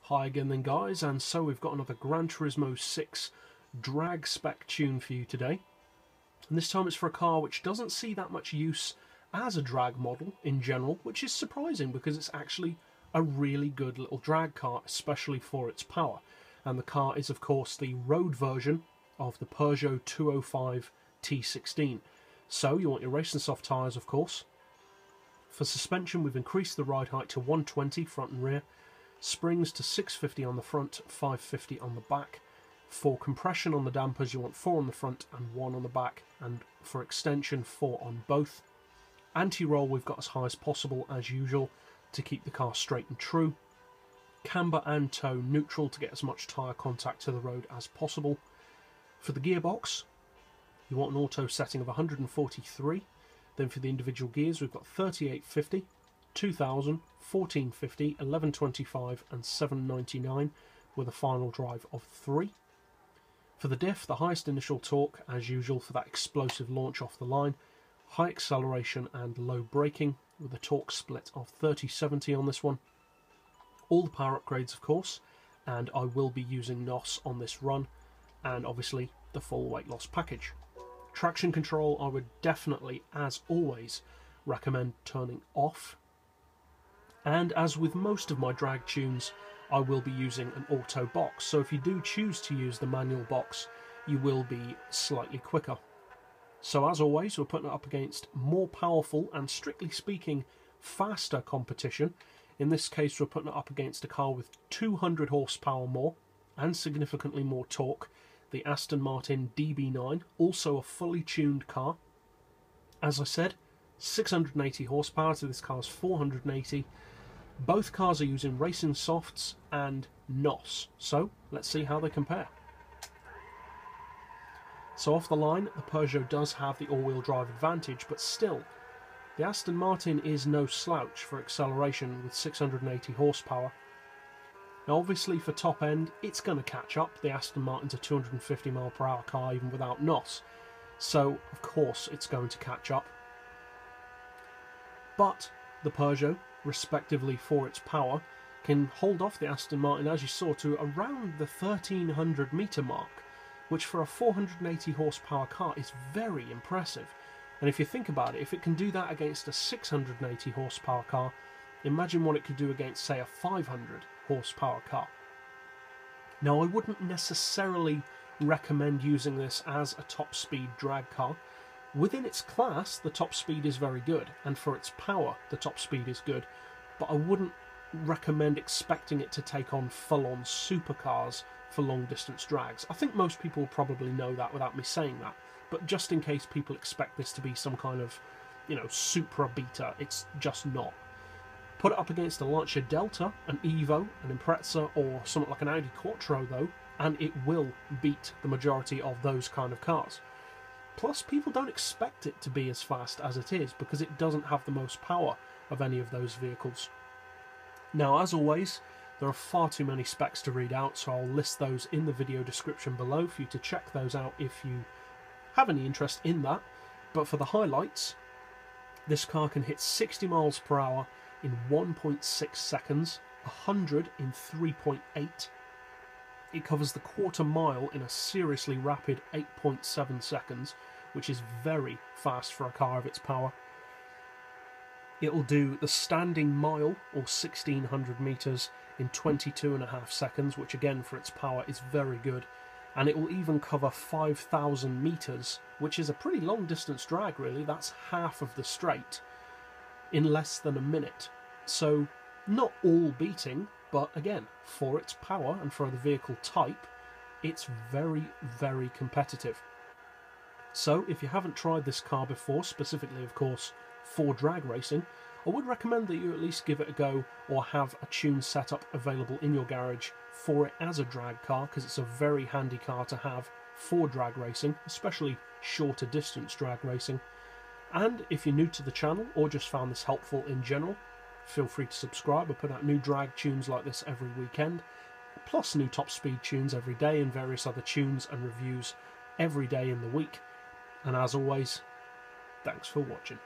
Hi again then guys, and so we've got another Gran Turismo 6 drag spec tune for you today. And this time it's for a car which doesn't see that much use as a drag model in general, which is surprising because it's actually a really good little drag car, especially for its power. And the car is of course the road version of the Peugeot 205 T16. So you want your racing soft tyres of course. For suspension we've increased the ride height to 120 front and rear. Springs to 650 on the front, 550 on the back. For compression on the dampers you want 4 on the front and 1 on the back, and for extension 4 on both. Anti-roll we've got as high as possible as usual to keep the car straight and true. Camber and toe neutral to get as much tyre contact to the road as possible. For the gearbox you want an auto setting of 143. Then for the individual gears we've got 3850, 2000, 1450, 1125 and 799 with a final drive of 3. For the diff, the highest initial torque as usual for that explosive launch off the line, high acceleration and low braking with a torque split of 30-70 on this one. All the power upgrades of course, and I will be using NOS on this run, and obviously the full weight loss package. Traction control I would definitely, as always, recommend turning off. And as with most of my drag tunes, I will be using an auto box, so if you do choose to use the manual box, you will be slightly quicker. So as always, we're putting it up against more powerful and, strictly speaking, faster competition. In this case, we're putting it up against a car with 200 horsepower more and significantly more torque, the Aston Martin Db9, also a fully tuned car. As I said, 680 horsepower to this car's 480. Both cars are using racing softs and NOS, so let's see how they compare. So off the line, the Peugeot does have the all-wheel drive advantage, but still, the Aston Martin is no slouch for acceleration with 680 horsepower. Now obviously for top end, it's going to catch up. The Aston Martin's a 250 mph car even without NOS, so of course it's going to catch up. But the Peugeot, respectively for its power, can hold off the Aston Martin, as you saw, to around the 1300 metre mark, which for a 480 horsepower car is very impressive. And if you think about it, if it can do that against a 680 horsepower car, imagine what it could do against, say, a 500 horsepower car. Now, I wouldn't necessarily recommend using this as a top speed drag car. Within its class, the top speed is very good, and for its power, the top speed is good, but I wouldn't recommend expecting it to take on full-on supercars for long-distance drags. I think most people will probably know that without me saying that, but just in case people expect this to be some kind of, Supra Beta, it's just not. Put it up against a Lancia Delta, an Evo, an Impreza, or something like an Audi Quattro, though, and it will beat the majority of those kind of cars. Plus, people don't expect it to be as fast as it is because it doesn't have the most power of any of those vehicles. Now, as always, there are far too many specs to read out, so I'll list those in the video description below for you to check those out if you have any interest in that. But for the highlights, this car can hit 60 miles per hour in 1.6 seconds, 100 in 3.8. It covers the quarter mile in a seriously rapid 8.7 seconds, which is very fast for a car of its power. It'll do the standing mile, or 1600 metres, in 22.5 seconds, which again for its power is very good. And it will even cover 5,000 metres, which is a pretty long distance drag really, that's half of the straight, in less than a minute. So not all beating, but again, for its power and for the vehicle type, it's very, very competitive. So if you haven't tried this car before, specifically of course for drag racing, I would recommend that you at least give it a go or have a tune setup available in your garage for it as a drag car, because it's a very handy car to have for drag racing, especially shorter distance drag racing. And if you're new to the channel or just found this helpful in general, feel free to subscribe. I put out new drag tunes like this every weekend, plus new top speed tunes every day and various other tunes and reviews every day in the week. And as always, thanks for watching.